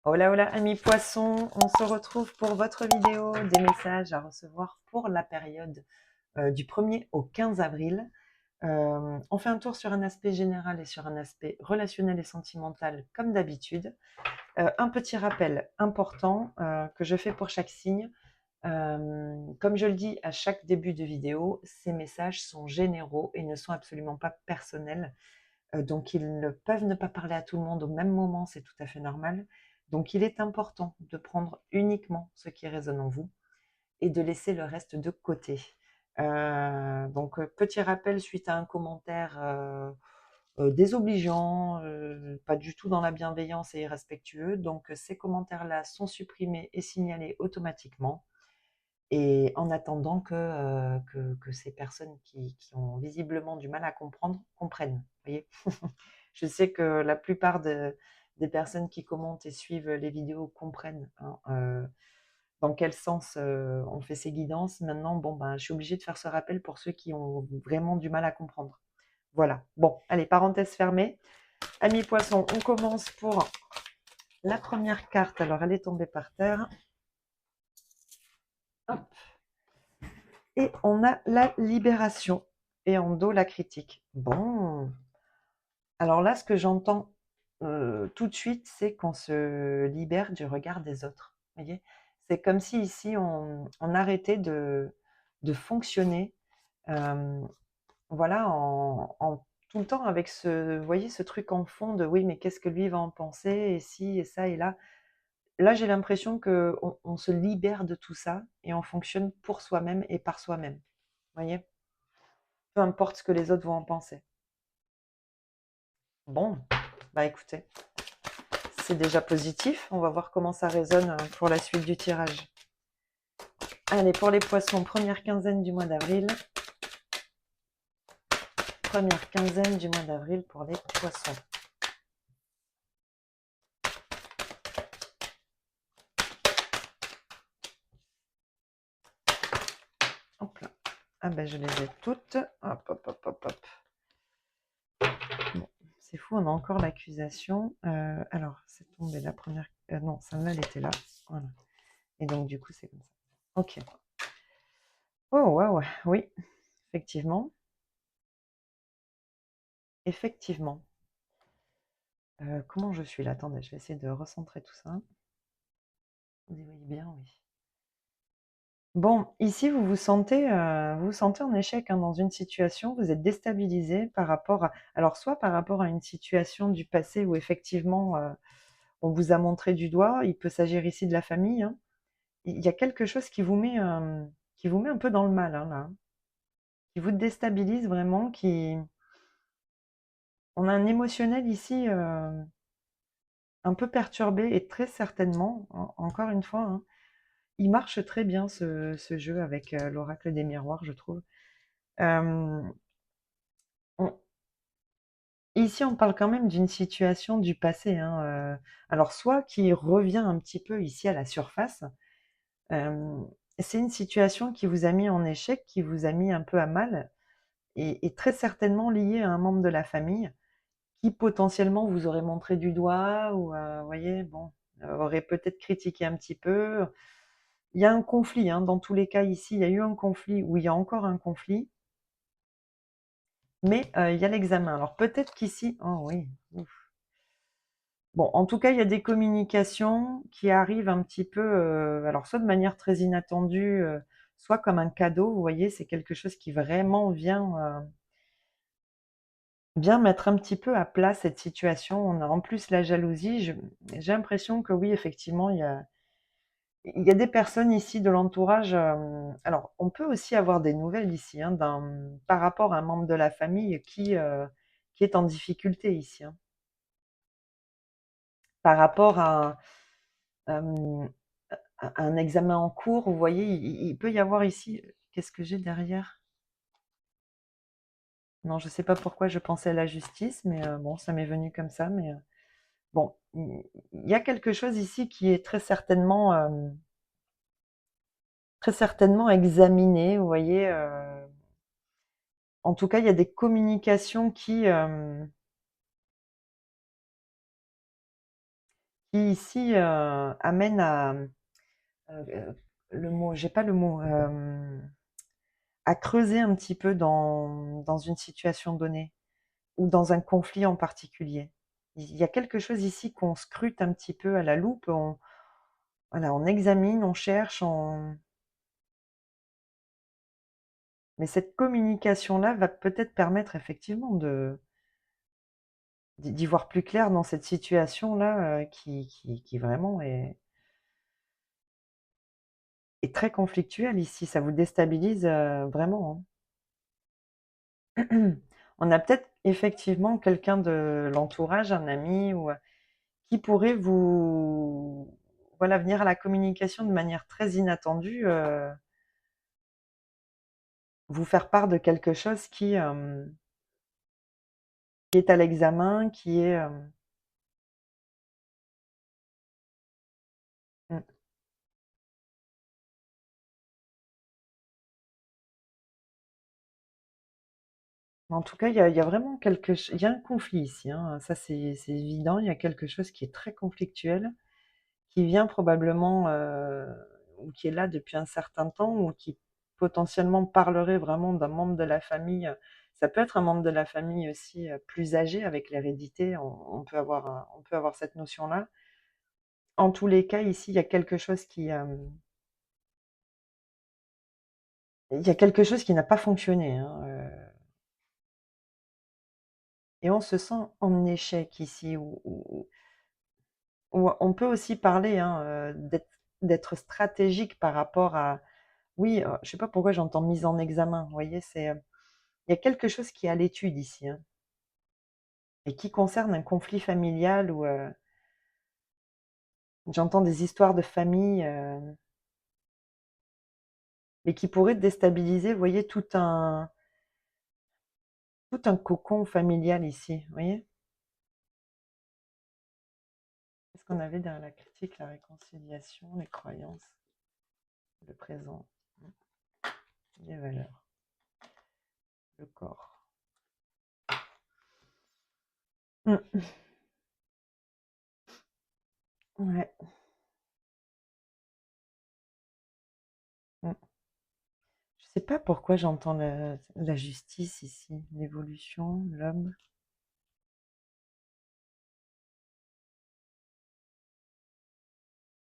Hola, hola, amis poissons, on se retrouve pour votre vidéo des messages à recevoir pour la période du 1er au 15 avril. On fait un tour sur un aspect général et sur un aspect relationnel et sentimental comme d'habitude. Un petit rappel important que je fais pour chaque signe. Comme je le dis à chaque début de vidéo, ces messages sont généraux et ne sont absolument pas personnels. Donc ils ne peuvent ne pas parler à tout le monde au même moment, c'est tout à fait normal. Donc il est important de prendre uniquement ce qui résonne en vous et de laisser le reste de côté. Petit rappel suite à un commentaire désobligeant, pas du tout dans la bienveillance et irrespectueux. Donc ces commentaires-là sont supprimés et signalés automatiquement. Et en attendant que ces personnes qui ont visiblement du mal à comprendre, comprennent. Vous voyez. Je sais que la plupart des personnes qui commentent et suivent les vidéos comprennent hein, dans quel sens on fait ces guidances. Maintenant, bon, ben, je suis obligée de faire ce rappel pour ceux qui ont vraiment du mal à comprendre. Voilà. Bon, allez, parenthèse fermée. Amis poissons, on commence pour la première carte. Alors, elle est tombée par terre. Hop. Et on a la libération. Et en dos, la critique. Bon. Alors là, ce que j'entends tout de suite, c'est qu'on se libère du regard des autres. Vous voyez. C'est comme si ici, on arrêtait de fonctionner voilà, tout le temps avec vous voyez, ce truc en fond de oui, mais qu'est-ce que lui va en penser, et si, et ça, et là. Là, j'ai l'impression qu'on se libère de tout ça et on fonctionne pour soi-même et par soi-même. Vous voyez? Peu importe ce que les autres vont en penser. Bon, bah écoutez, c'est déjà positif. On va voir comment ça résonne pour la suite du tirage. Allez, pour les poissons, première quinzaine du mois d'avril. Première quinzaine du mois d'avril pour les poissons. Hop là. Ah ben je les ai toutes. Hop, hop, hop, hop, hop. Bon, c'est fou, on a encore l'accusation. Alors, c'est tombé la première. Non, celle-là, elle était là. Voilà. Et donc, du coup, c'est comme ça. Ok. Oh, waouh, oui, effectivement. Effectivement. Comment je suis là? Attendez, je vais essayer de recentrer tout ça. Vous y voyez bien, oui. Bon, ici, vous vous sentez en échec hein, dans une situation, vous êtes déstabilisé par rapport à, alors soit par rapport à une situation du passé où effectivement on vous a montré du doigt, il peut s'agir ici de la famille, hein. Il y a quelque chose qui vous met un peu dans le mal, hein, là, qui vous déstabilise vraiment, on a un émotionnel ici un peu perturbé et très certainement, encore une fois, hein, il marche très bien ce jeu avec l'oracle des miroirs, je trouve. Euh, on- Ici, on parle quand même d'une situation du passé, hein, alors soit qui revient un petit peu ici à la surface, euh, c'est une situation qui vous a mis en échec, qui vous a mis un peu à mal, et très certainement liée à un membre de la famille qui potentiellement vous aurait montré du doigt ou, vous voyez, bon, aurait peut-être critiqué un petit peu. Il y a un conflit, hein, dans tous les cas ici, il y a eu un conflit ou il y a encore un conflit, mais il y a l'examen. Alors peut-être qu'ici, oh oui, ouf. Bon, en tout cas, il y a des communications qui arrivent un petit peu, alors soit de manière très inattendue, soit comme un cadeau, vous voyez, c'est quelque chose qui vraiment vient mettre un petit peu à plat cette situation. On a en plus la jalousie. J'ai l'impression que oui, effectivement, il y a des personnes ici de l'entourage. Alors, on peut aussi avoir des nouvelles ici, hein, par rapport à un membre de la famille qui est en difficulté ici, hein. Par rapport euh, à un examen en cours, vous voyez, il peut y avoir ici. Qu'est-ce que j'ai derrière? Non, je ne sais pas pourquoi je pensais à la justice, mais bon, ça m'est venu comme ça. Mais bon, il y a quelque chose ici qui est très certainement examiné, vous voyez. En tout cas, il y a des communications qui ici amène le mot, j'ai pas le mot, à creuser un petit peu dans une situation donnée ou dans un conflit en particulier. Il y a quelque chose ici qu'on scrute un petit peu à la loupe, voilà, on examine, on cherche, mais cette communication-là va peut-être permettre effectivement d'y voir plus clair dans cette situation-là, qui vraiment est très conflictuelle ici. Ça vous déstabilise, vraiment, hein. On a peut-être effectivement quelqu'un de l'entourage, un ami ou, qui pourrait vous voilà, venir à la communication de manière très inattendue, vous faire part de quelque chose qui est à l'examen, qui est, mmh. En tout cas, il y a vraiment il y a un conflit ici, hein, ça c'est évident. Il y a quelque chose qui est très conflictuel, qui vient probablement, ou qui est là depuis un certain temps, ou qui potentiellement parlerait vraiment d'un membre de la famille. Ça peut être un membre de la famille aussi, plus âgé avec l'hérédité, on peut avoir cette notion-là. En tous les cas, ici, il y a quelque chose qui n'a pas fonctionné, hein, et on se sent en échec ici, ou on peut aussi parler, hein, d'être stratégique par rapport à oui, je sais pas pourquoi j'entends mise en examen, vous voyez? Il y a quelque chose qui est à l'étude ici, hein, et qui concerne un conflit familial ou, j'entends des histoires de famille, et qui pourraient déstabiliser, vous voyez, tout un cocon familial ici, vous voyez? Qu'est-ce qu'on avait derrière la critique, la réconciliation, les croyances, le présent, les valeurs, le corps. Mmh. Ouais. Mmh. Je sais pas pourquoi j'entends la justice ici, l'évolution, l'homme.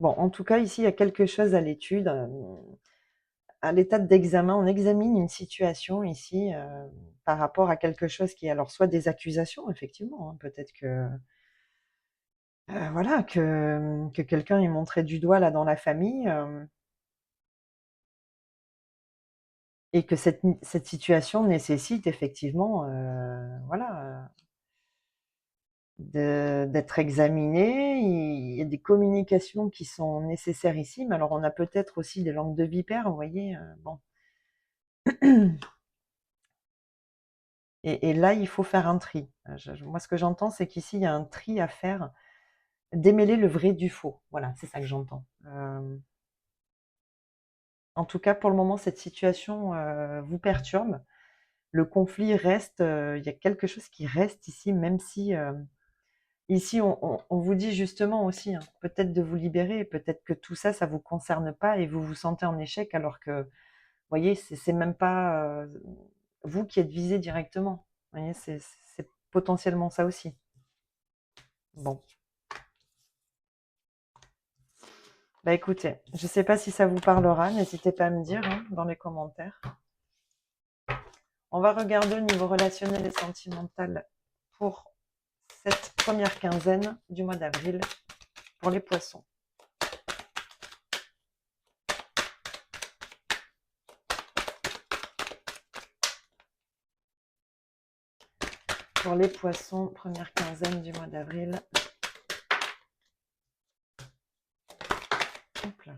Bon, en tout cas, ici, il y a quelque chose à l'étude, à l'état d'examen. On examine une situation ici, par rapport à quelque chose qui est alors soit des accusations, effectivement, hein, peut-être que, voilà, que quelqu'un est montré du doigt là dans la famille, et que cette situation nécessite effectivement, voilà, d'être examiné. Il y a des communications qui sont nécessaires ici, mais alors on a peut-être aussi des langues de vipère, vous voyez, bon. Et là, il faut faire un tri. Moi, ce que j'entends, c'est qu'ici, il y a un tri à faire, démêler le vrai du faux. Voilà, c'est ça que j'entends. En tout cas, pour le moment, cette situation, vous perturbe. Le conflit reste, il y a quelque chose qui reste ici, même si, ici, on vous dit justement aussi, hein, peut-être de vous libérer, peut-être que tout ça, ça vous concerne pas et vous vous sentez en échec alors que, vous voyez, c'est même pas, vous qui êtes visé directement. Vous voyez, c'est potentiellement ça aussi. Bon. Bah écoutez, je sais pas si ça vous parlera, n'hésitez pas à me dire, hein, dans les commentaires. On va regarder au niveau relationnel et sentimental pour cette première quinzaine du mois d'avril pour les poissons. Pour les poissons, première quinzaine du mois d'avril. Hop là.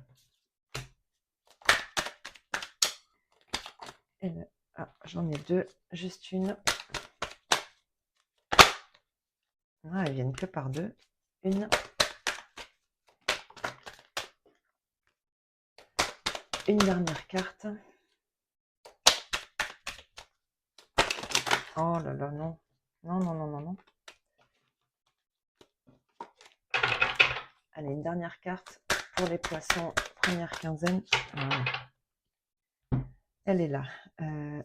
Ah, j'en ai deux, juste une. Ah, elles viennent que par deux. Une dernière carte. Oh là là, non. Non, non, non, non, non. Allez, une dernière carte pour les poissons, première quinzaine. Voilà. Elle est là.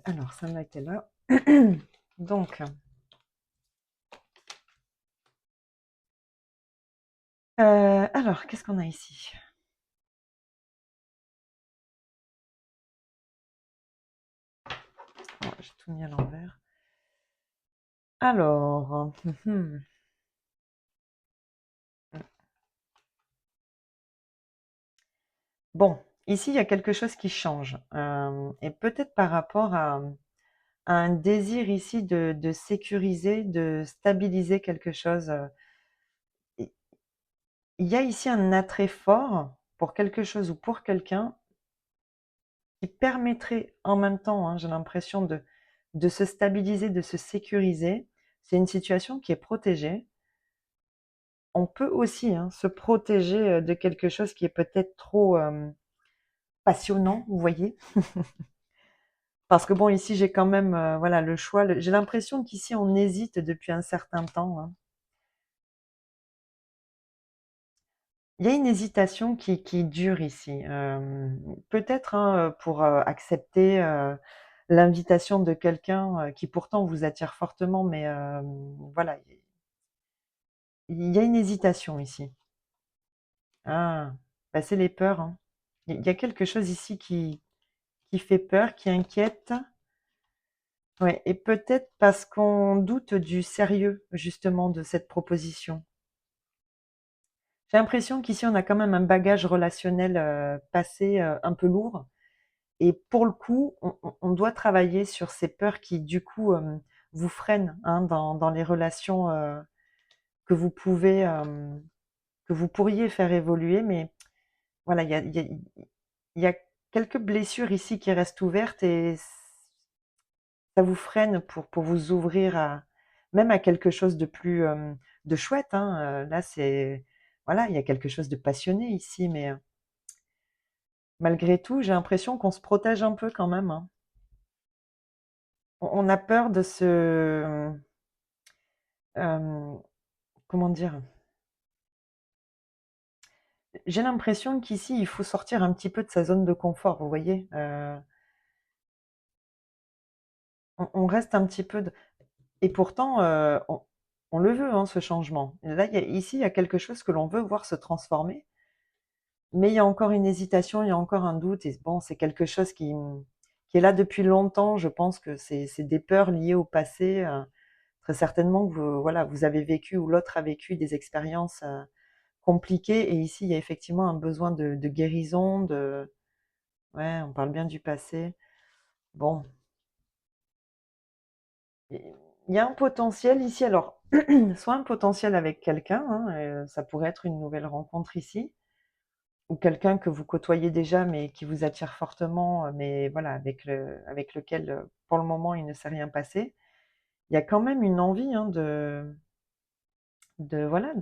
Alors, ça m'a été là. Donc, alors, qu'est-ce qu'on a ici? Oh, j'ai tout mis à l'envers. Alors, bon, ici, il y a quelque chose qui change. Et peut-être par rapport à un désir ici de sécuriser, de stabiliser quelque chose. Il y a ici un attrait fort pour quelque chose ou pour quelqu'un qui permettrait en même temps, hein, j'ai l'impression de se stabiliser, de se sécuriser. C'est une situation qui est protégée. On peut aussi, hein, se protéger de quelque chose qui est peut-être trop passionnant, vous voyez. Parce que bon, ici, j'ai quand même voilà, le choix. J'ai l'impression qu'ici, on hésite depuis un certain temps, hein. Il y a une hésitation qui dure ici. Peut-être hein, pour accepter l'invitation de quelqu'un qui pourtant vous attire fortement, mais voilà, il y a une hésitation ici. Ah, bah, c'est les peurs, hein. Il y a quelque chose ici qui fait peur, qui inquiète. Ouais, et peut-être parce qu'on doute du sérieux justement de cette proposition. J'ai l'impression qu'ici on a quand même un bagage relationnel passé un peu lourd. Et pour le coup, on doit travailler sur ces peurs qui, du coup, vous freinent hein, dans les relations que vous pouvez, que vous pourriez faire évoluer. Mais voilà, il y a quelques blessures ici qui restent ouvertes et ça vous freine pour vous ouvrir à même à quelque chose de plus de chouette. Hein. Là, c'est voilà, il y a quelque chose de passionné ici, mais malgré tout, j'ai l'impression qu'on se protège un peu quand même, hein. On a peur de se comment dire? J'ai l'impression qu'ici, il faut sortir un petit peu de sa zone de confort, vous voyez? On reste un petit peu de et pourtant, on le veut, hein, ce changement. Là, ici, il y a quelque chose que l'on veut voir se transformer, mais il y a encore une hésitation, il y a encore un doute et bon, c'est quelque chose qui est là depuis longtemps. Je pense que c'est des peurs liées au passé, très certainement que vous voilà, vous avez vécu ou l'autre a vécu des expériences, compliquées et ici, il y a effectivement un besoin de guérison, de ouais, on parle bien du passé. Bon, il y a un potentiel ici, alors soit un potentiel avec quelqu'un, hein, ça pourrait être une nouvelle rencontre ici, ou quelqu'un que vous côtoyez déjà mais qui vous attire fortement, mais voilà, avec lequel, pour le moment, il ne s'est rien passé. Il y a quand même une envie, hein, de voilà,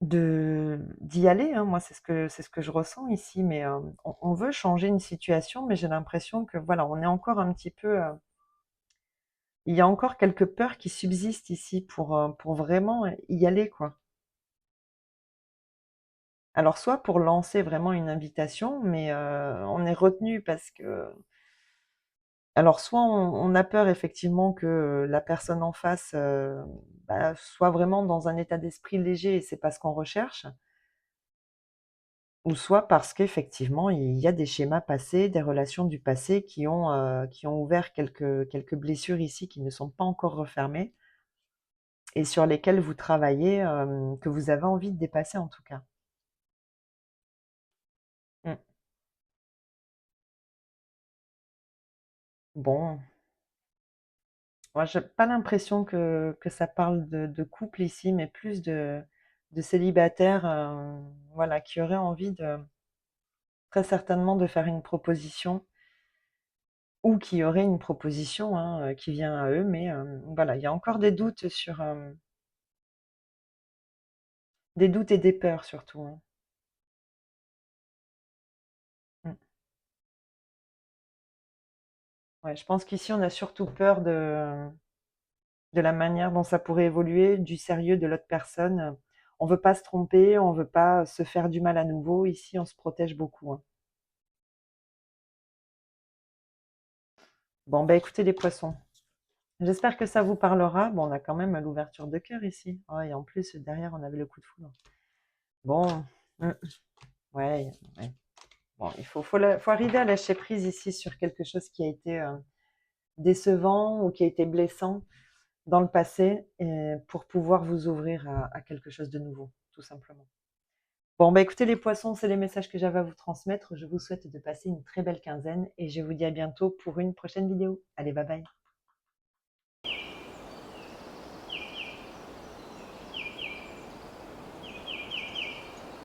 d'y aller, hein. Moi, c'est ce que je ressens ici, mais on veut changer une situation, mais j'ai l'impression que voilà, on est encore un petit peu, il y a encore quelques peurs qui subsistent ici pour vraiment y aller, quoi. Alors soit pour lancer vraiment une invitation, mais on est retenu parce que alors soit on a peur effectivement que la personne en face, bah, soit vraiment dans un état d'esprit léger et c'est pas ce qu'on recherche. Ou soit parce qu'effectivement, il y a des schémas passés, des relations du passé qui ont ouvert quelques blessures ici qui ne sont pas encore refermées et sur lesquelles vous travaillez, que vous avez envie de dépasser en tout cas. Mmh. Bon, moi j'ai pas l'impression que ça parle de couple ici, mais plus de célibataires, voilà, qui auraient envie de très certainement de faire une proposition ou qui auraient une proposition, hein, qui vient à eux, mais voilà, il y a encore des doutes sur, des doutes et des peurs surtout, hein. Mmh. Ouais, je pense qu'ici on a surtout peur de de la manière dont ça pourrait évoluer, du sérieux de l'autre personne. On veut pas se tromper, on veut pas se faire du mal à nouveau. Ici, on se protège beaucoup, hein. Bon, bah écoutez les poissons, j'espère que ça vous parlera. Bon, on a quand même l'ouverture de cœur ici. Oh, et en plus, derrière, on avait le coup de foudre. Bon, ouais, ouais. Bon, faut arriver à lâcher prise ici sur quelque chose qui a été décevant ou qui a été blessant dans le passé pour pouvoir vous ouvrir à quelque chose de nouveau, tout simplement. Bon, bah écoutez les poissons, c'est les messages que j'avais à vous transmettre. Je vous souhaite de passer une très belle quinzaine et je vous dis à bientôt pour une prochaine vidéo. Allez, bye bye.